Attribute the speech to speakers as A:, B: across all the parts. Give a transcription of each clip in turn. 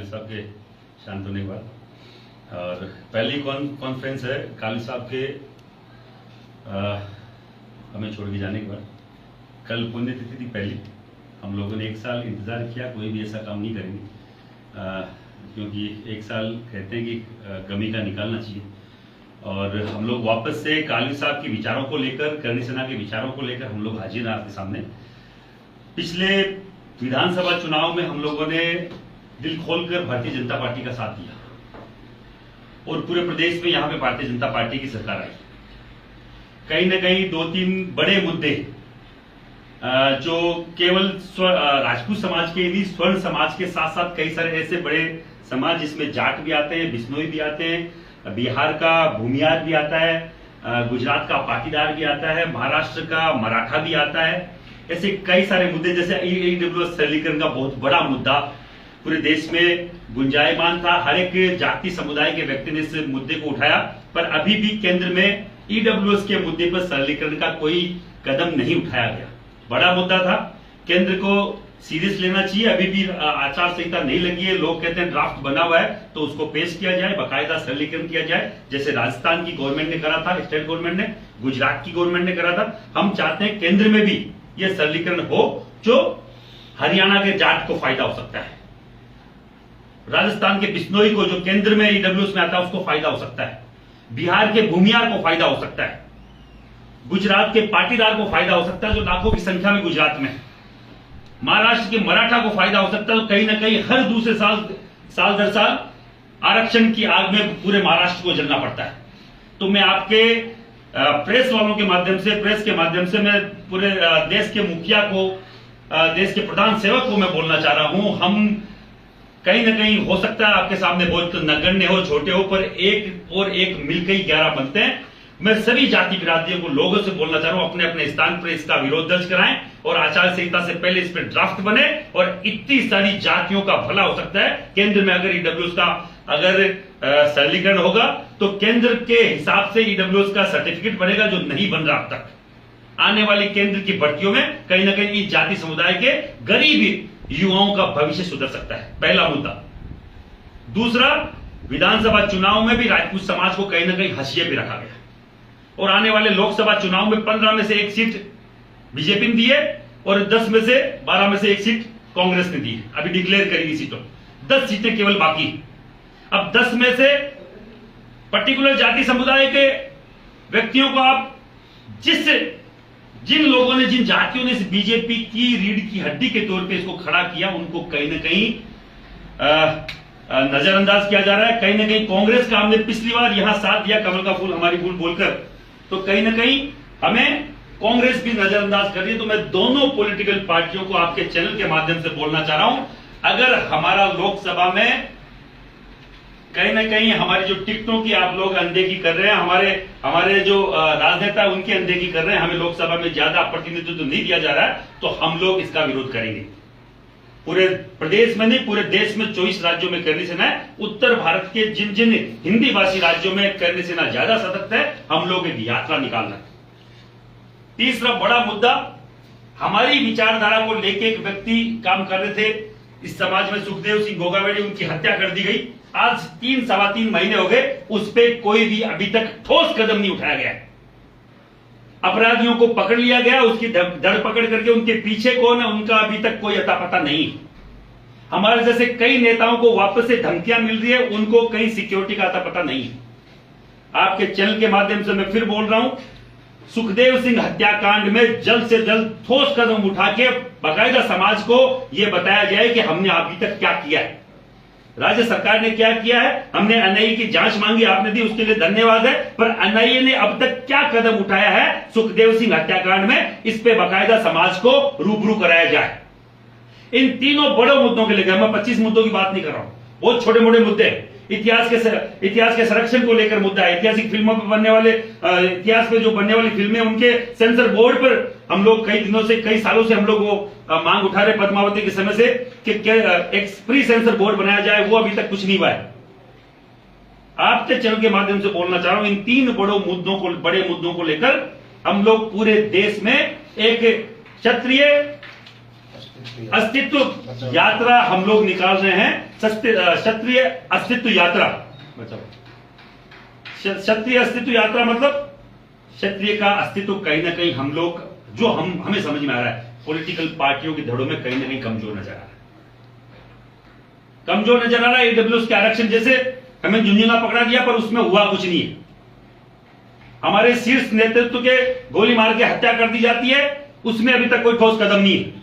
A: साहब के शांत होने के बाद, और पहली कॉन्फ्रेंस है काली साहब के हमें छोड़ के जाने के बाद। कल पुण्यतिथि थी पहली। हम लोगों ने 1 साल इंतज़ार किया, कोई भी ऐसा काम नहीं करेंगे क्योंकि 1 साल कहते हैं कि गमी का निकालना चाहिए। और हम लोग वापस से काली साहब के विचारों को लेकर, करणी सेना के विचारों को लेकर हम लोग हाजिर हैं आपके सामने। पिछले विधानसभा चुनाव में हम लोगों ने दिल खोलकर भारतीय जनता पार्टी का साथ दिया और पूरे प्रदेश में यहाँ पे भारतीय जनता पार्टी की सरकार आई। कहीं ना कहीं 2-3 बड़े मुद्दे जो केवल राजपूत समाज के नहीं, स्वर्ण समाज के साथ साथ कई सारे ऐसे बड़े समाज जिसमें जाट भी आते हैं, बिश्नोई भी आते हैं, बिहार का भूमियार भी आता है, गुजरात का पाटीदार भी आता है, महाराष्ट्र का मराठा भी आता है। ऐसे कई सारे मुद्दे, जैसे ईडब्ल्यूएस सरलीकरण का बहुत बड़ा मुद्दा पूरे देश में गुंजायमान था। हर एक जाति समुदाय के व्यक्ति ने इस मुद्दे को उठाया, पर अभी भी केंद्र में ईडब्ल्यूएस के मुद्दे पर सरलीकरण का कोई कदम नहीं उठाया गया। बड़ा मुद्दा था, केंद्र को सीरियस लेना चाहिए। अभी भी आचार संहिता नहीं लगी है, लोग कहते हैं ड्राफ्ट बना हुआ है तो उसको पेश किया जाए, बाकायदा सरलीकरण किया जाए, जैसे राजस्थान की गवर्नमेंट ने करा था, स्टेट गवर्नमेंट ने, गुजरात की गवर्नमेंट ने करा था। हम चाहते हैं केंद्र में भी यह सरलीकरण हो जो हरियाणा के जाट को फायदा हो सकता है, राजस्थान के बिश्नोई को जो केंद्र में ईडब्ल्यूएस में आता है उसको फायदा हो सकता है, बिहार के भूमियार को फायदा हो सकता है, गुजरात के पाटीदार को फायदा हो सकता है जो लाखों की संख्या में गुजरात में, महाराष्ट्र के मराठा को फायदा हो सकता है। तो कहीं ना कहीं हर दूसरे साल दर साल आरक्षण की आग में पूरे महाराष्ट्र को जलना पड़ता है। तो मैं आपके प्रेस वालों के माध्यम से, प्रेस के माध्यम से मैं पूरे देश के मुखिया को, देश के प्रधान सेवक को मैं बोलना चाह रहा हूं, हम कहीं ना कहीं हो सकता है आपके सामने बहुत नगण्य हो, छोटे हो, पर एक और एक मिलकर ही 11 बनते हैं। मैं सभी जाति बिरादरियों को, लोगों से बोलना चाह रहा हूं, अपने अपने स्थान पर इसका विरोध दर्ज कराएं और आचार संहिता से पहले इस पर ड्राफ्ट बने। और इतनी सारी जातियों का भला हो सकता है केंद्र में अगर ईडब्ल्यूएस का अगर सरलीकरण होगा तो केंद्र के हिसाब से ईडब्ल्यूएस का सर्टिफिकेट बनेगा जो नहीं बन रहा अब तक। आने वाली केंद्र की भर्तियों में कहीं ना कहीं इस जाति समुदाय के गरीब युवाओं का भविष्य सुधर सकता है, पहला मुद्दा। दूसरा, विधानसभा चुनाव में भी राजपूत समाज को कहीं ना कहीं हाशिए पे रखा गया और आने वाले लोकसभा चुनाव में 15 में से 1 सीट बीजेपी ने दी है और 10 में से 12 में से 1 सीट कांग्रेस ने दी है। अभी डिक्लेयर करेगी सीटों, 10 सीटें केवल बाकी। अब 10 में से पर्टिकुलर जाति समुदाय के व्यक्तियों को आप जिन लोगों ने, जिन जातियों ने इस बीजेपी की रीढ़ की हड्डी के तौर पे इसको खड़ा किया, उनको कहीं ना कहीं नजरअंदाज किया जा रहा है। कहीं ना कहीं कांग्रेस का हमने पिछली बार यहां साथ दिया, कमल का फूल हमारी फूल बोलकर, तो कहीं ना कहीं हमें कांग्रेस भी नजरअंदाज कर रही है। तो मैं दोनों पॉलिटिकल पार्टियों को आपके चैनल के माध्यम से बोलना चाह रहा हूं, अगर हमारा लोकसभा में कहीं ना कहीं हमारी जो टिकटों की आप लोग अनदेखी कर रहे हैं, हमारे जो राजनेता उनकी अनदेखी कर रहे हैं, हमें लोकसभा में ज्यादा प्रतिनिधित्व नहीं दिया जा रहा है, तो हम लोग इसका विरोध करेंगे। पूरे प्रदेश में नहीं, पूरे देश में 24 राज्यों में करणी सेना है। उत्तर भारत के जिन हिंदी भाषी राज्यों में करणी सेना ज्यादा सतर्क है, हम लोग एक यात्रा निकाल रहे हैं। तीसरा बड़ा मुद्दा, हमारी विचारधारा को लेके एक व्यक्ति काम कर रहे थे इस समाज में, सुखदेव सिंह गोगावड़ी, उनकी हत्या कर दी गई। आज 3-3.25 महीने हो गए, उस पर कोई भी अभी तक ठोस कदम नहीं उठाया गया। अपराधियों को पकड़ लिया गया, उसकी धरपकड़ करके उनके पीछे कौन है उनका अभी तक कोई अता पता नहीं। हमारे जैसे कई नेताओं को वापस से धमकियां मिल रही है, उनको कहीं सिक्योरिटी का अता पता नहीं है। आपके चैनल के माध्यम से मैं फिर बोल रहा हूं, सुखदेव सिंह हत्याकांड में जल्द से जल्द ठोस कदम उठा के बाकायदा समाज को यह बताया जाए कि हमने अभी तक क्या किया है, राज्य सरकार ने क्या किया है। हमने एनआईए की जांच मांगी, आपने दी, उसके लिए धन्यवाद है, पर एनआईए ने अब तक क्या कदम उठाया है सुखदेव सिंह हत्याकांड में, इस पे बाकायदा समाज को रूबरू कराया जाए। इन तीनों बड़े मुद्दों के लेकर, मैं 25 मुद्दों की बात नहीं कर रहा हूं, बहुत छोटे मोटे मुद्दे, इतिहास के संरक्षण को लेकर मुद्दा है, ऐतिहासिक फिल्मों पर बनने वाले, इतिहास में जो बनने वाली फिल्में, उनके सेंसर बोर्ड पर हम लोग कई दिनों से, कई सालों से हम लोग वो मांग उठा रहे पद्मावती के समय से कि एक प्री सेंसर बोर्ड बनाया जाए, वो अभी तक कुछ नहीं हुआ है। आपके चैनल के माध्यम से बोलना चाह रहा हूं, इन 3 बड़े मुद्दों को लेकर हम लोग पूरे देश में एक क्षत्रिय अस्तित्व यात्रा हम लोग निकाल रहे हैं, क्षत्रिय अस्तित्व यात्रा। क्षत्रिय अस्तित्व यात्रा मतलब क्षत्रिय का अस्तित्व कहीं ना कहीं हम लोग, जो हमें समझ में आ रहा है, पॉलिटिकल पार्टियों की धड़ों में कहीं ना कहीं कमजोर नजर आ रहा है, कमजोर नजर आ रहा है। ईडब्ल्यूएस के आरक्षण जैसे हमें झुंझुना पकड़ा दिया, पर उसमें हुआ कुछ नहीं है। हमारे शीर्ष नेतृत्व के गोली मार के हत्या कर दी जाती है, उसमें अभी तक कोई ठोस कदम नहीं है।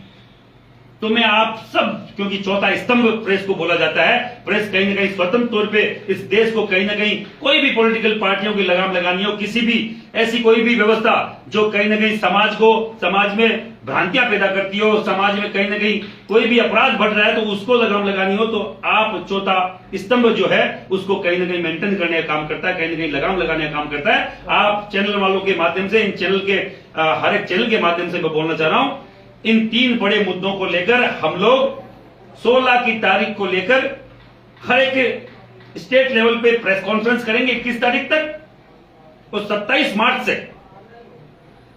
A: तो मैं आप सब, क्योंकि चौथा स्तंभ प्रेस को बोला जाता है, प्रेस कहीं ना कहीं स्वतंत्र तौर पे इस देश को कहीं ना कहीं कोई भी पॉलिटिकल पार्टियों की लगाम लगानी हो, किसी भी ऐसी कोई भी व्यवस्था जो कहीं ना कहीं समाज में भ्रांतियां पैदा करती हो, समाज में कहीं ना कहीं कोई भी अपराध बढ़ रहा है तो उसको लगाम लगानी हो, तो आप चौथा स्तंभ जो है उसको कहीं ना कहीं मेंटेन करने का काम करता है, कहीं ना कहीं लगाम लगाने का काम करता है। आप चैनल वालों के माध्यम से, इन चैनल के हर एक चैनल के माध्यम से मैं बोलना चाह रहा हूं, इन 3 बड़े मुद्दों को लेकर हम लोग 16 की तारीख को लेकर हर एक स्टेट लेवल पे प्रेस कॉन्फ्रेंस करेंगे 21 तारीख तक, और 27 मार्च से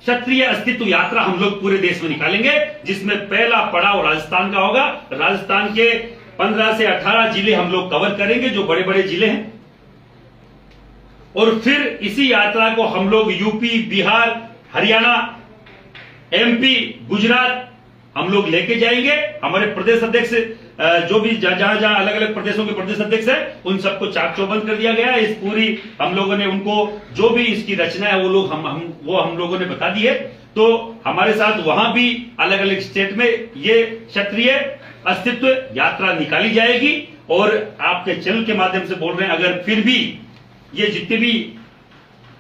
A: क्षत्रिय अस्तित्व यात्रा हम लोग पूरे देश में निकालेंगे, जिसमें पहला पड़ाव राजस्थान का होगा। राजस्थान के 15 से 18 जिले हम लोग कवर करेंगे, जो बड़े बड़े जिले हैं, और फिर इसी यात्रा को हम लोग यूपी, बिहार, हरियाणा, एमपी, गुजरात हम लोग लेके जाएंगे। हमारे प्रदेश अध्यक्ष जो भी जहां जहां अलग अलग प्रदेशों के प्रदेश अध्यक्ष है, उन सबको चाक चौबंद कर दिया गया है। इस पूरी हम लोगों ने उनको जो भी इसकी रचना है वो लोग हम लोगों ने बता दी है। तो हमारे साथ वहां भी अलग अलग स्टेट में ये क्षत्रिय अस्तित्व यात्रा निकाली जाएगी, और आपके चैनल के माध्यम से बोल रहे हैं, अगर फिर भी ये जितने भी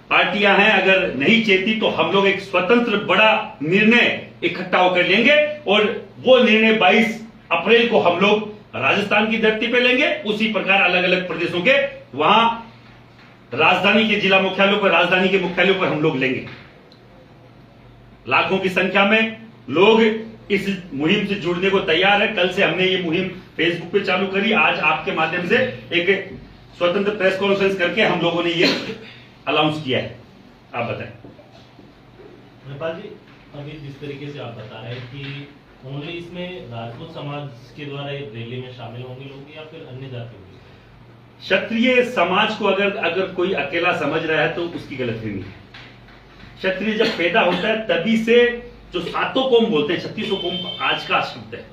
A: पार्टियां हैं अगर नहीं चेती, तो हम लोग एक स्वतंत्र बड़ा निर्णय इकट्ठा होकर लेंगे, और वो निर्णय 22 अप्रैल को हम लोग राजस्थान की धरती पे लेंगे। उसी प्रकार अलग अलग प्रदेशों के वहां राजधानी के जिला मुख्यालयों पर, राजधानी के मुख्यालयों पर हम लोग लेंगे। लाखों की संख्या में लोग इस मुहिम से जुड़ने को तैयार है। कल से हमने ये मुहिम फेसबुक पे चालू करी, आज आपके माध्यम से एक स्वतंत्र प्रेस कॉन्फ्रेंस करके हम लोगों ने ये अनाउंस किया है। आप बताएं।
B: नेपाल जी, अभी जिस तरीके से आप बता रहे हैं कि ओनली इसमें राजपूत समाज के द्वारा ये रैली में शामिल होंगे लोग, या फिर अन्य जातियों के?
A: क्षत्रिय समाज को अगर कोई अकेला समझ रहा है तो उसकी गलतफहमी है। क्षत्रिय जब पैदा होता है तभी से जो 7 कौम बोलते हैं, 36 कौम आज का शब्द है,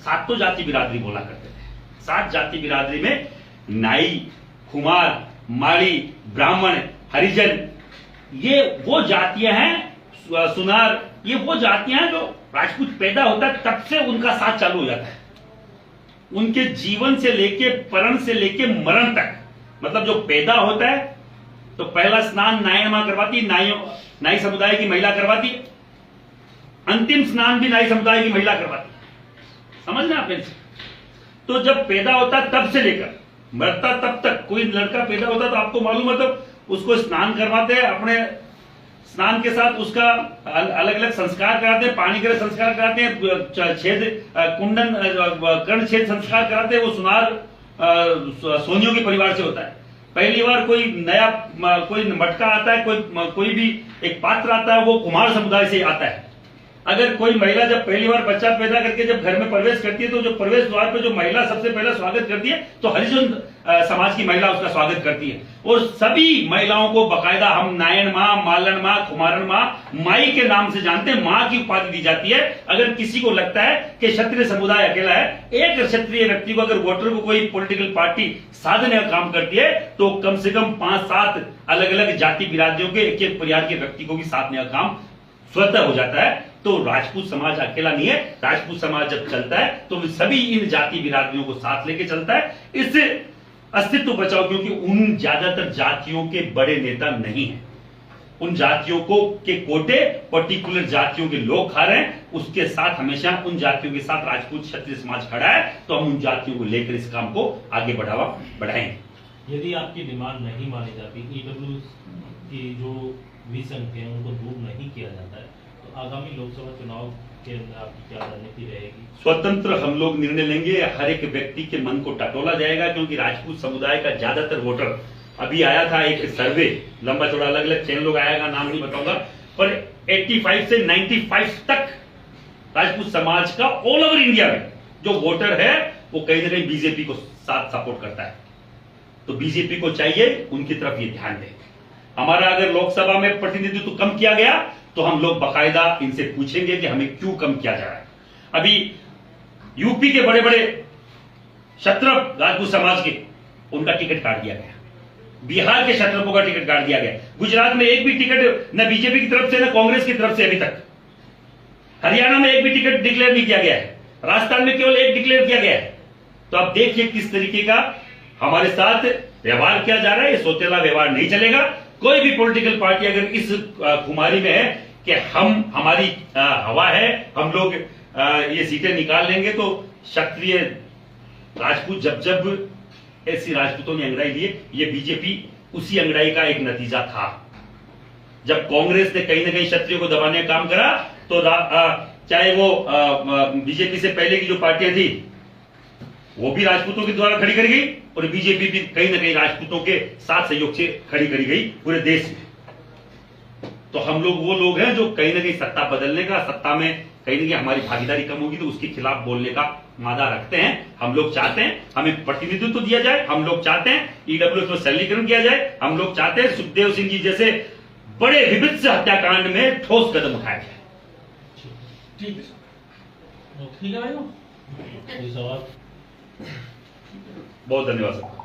A: 7 जाति बिरादरी बोला करते थे। 7 जाति बिरादरी में नाई, कुमार, माड़ी, ब्राह्मण, हरिजन, ये वो जातियां हैं, सुनार, ये वो जातियां हैं जो राजपूत पैदा होता है तब से उनका साथ चालू हो जाता है, उनके जीवन से लेके परण से लेके मरण तक। मतलब जो पैदा होता है तो पहला स्नान नायण मां करवाती, नाई समुदाय की महिला करवाती, अंतिम स्नान भी नाई समुदाय की महिला करवाती। समझना आप? तो जब पैदा होता है तब से लेकर मरता तब तक, कोई लड़का पैदा होता है तो आपको मालूम है, तो उसको स्नान करवाते हैं, अपने स्नान के साथ उसका अलग अलग संस्कार कराते हैं, पानी के संस्कार कराते हैं, छेद कुंडन कर्ण छेद संस्कार कराते हैं। वो सुनार सोनियों के परिवार से होता है। पहली बार कोई नया कोई मटका आता है, कोई भी एक पात्र आता है, वो कुमार समुदाय से आता है। अगर कोई महिला जब पहली बार बच्चा पैदा करके जब घर में प्रवेश करती है, तो जो प्रवेश द्वार पे जो महिला सबसे पहले स्वागत करती है, तो हरिजन समाज की महिला उसका स्वागत करती है। और सभी महिलाओं को बकायदा हम नायण माँ, मालन माँ, कुमारन माँ, माई के नाम से जानते हैं, माँ की उपाधि दी जाती है। अगर किसी को लगता है कि क्षत्रिय समुदाय अकेला है, एक क्षत्रिय व्यक्ति को अगर वोटर को कोई पॉलिटिकल पार्टी साधने का काम करती है, तो कम से कम 5-7 अलग अलग जाति बिरादरियों के एक परिवार के व्यक्ति को भी साधने का काम स्वतः हो जाता है। तो राजपूत समाज अकेला नहीं है। राजपूत समाज जब चलता है तो सभी इन जाति बिरादरियों को साथ लेके चलता है। इससे अस्तित्व बचाओ, क्योंकि उन ज्यादातर जातियों के बड़े नेता नहीं है, उन जातियों को के कोटे पर्टिकुलर जातियों के लोग खा रहे हैं। उसके साथ हमेशा उन जातियों के साथ राजपूत क्षत्रिय समाज खड़ा है, तो हम उन जातियों को लेकर इस काम को आगे बढ़ाएंगे।
B: यदि आपकी डिमांड नहीं मानी जाती, ईडब्ल्यूएस की जो विषम थे उनको दूर नहीं किया जाता है, तो आगामी लोकसभा चुनाव के अंदर आपकी क्या रणनीति रहेगी?
A: स्वतंत्र हम लोग निर्णय लेंगे। हर एक व्यक्ति के मन को टटोला जाएगा, क्योंकि राजपूत समुदाय का ज्यादातर वोटर, अभी आया था एक सर्वे लंबा चौड़ा, अलग अलग चैनल लोग आएगा, नाम नहीं बताऊंगा, पर 85 से 95 तक राजपूत समाज का ऑल ओवर इंडिया में जो वोटर है वो कहीं ना कहीं बीजेपी को साथ सपोर्ट करता है। तो बीजेपी को चाहिए उनकी तरफ ये ध्यान दे। हमारा अगर लोकसभा में प्रतिनिधित्व कम किया गया तो हम लोग बाकायदा इनसे पूछेंगे कि हमें क्यों कम किया जा रहा है। अभी यूपी के बड़े बड़े क्षत्रप राजपूत समाज के उनका टिकट काट दिया गया, बिहार के क्षत्रपों का टिकट काट दिया गया, गुजरात में एक भी टिकट न बीजेपी की तरफ से न कांग्रेस की तरफ से अभी तक, हरियाणा में एक भी टिकट डिक्लेयर नहीं किया गया है, राजस्थान में केवल एक डिक्लेयर किया गया है। तो आप देखिए किस तरीके का हमारे साथ व्यवहार किया जा रहा है। ये सोतेला व्यवहार नहीं चलेगा। कोई भी पॉलिटिकल पार्टी अगर इस खुमारी में है कि हमारी हवा है, हम लोग ये सीटें निकाल लेंगे, तो क्षत्रिय राजपूत जब ऐसी राजपूतों ने अंगड़ाई लिए, ये बीजेपी उसी अंगड़ाई का एक नतीजा था। जब कांग्रेस ने कहीं ना कहीं क्षत्रियों को दबाने का काम करा तो चाहे वो बीजेपी से पहले की जो पार्टियां थी वो भी राजपूतों के द्वारा खड़ी करी गई और बीजेपी भी कहीं ना कहीं राजपूतों के साथ सहयोग से खड़ी करी गई पूरे देश में। तो हम लोग वो लोग हैं जो कहीं ना कहीं सत्ता बदलने का, सत्ता में कहीं ना कहीं हमारी भागीदारी कम होगी तो उसके खिलाफ बोलने का मादा रखते हैं। हम लोग चाहते हैं हमें प्रतिनिधित्व दिया जाए, हम लोग चाहते हैं ईडब्ल्यूएस में सरलीकरण किया जाए, हम लोग चाहते हैं सुखदेव सिंह जी जैसे बड़े विभिन्न हत्याकांड में ठोस कदम उठाया जाए।
C: ठीक है भाई।
B: कोई सवाल?
A: बहुत धन्यवाद सर।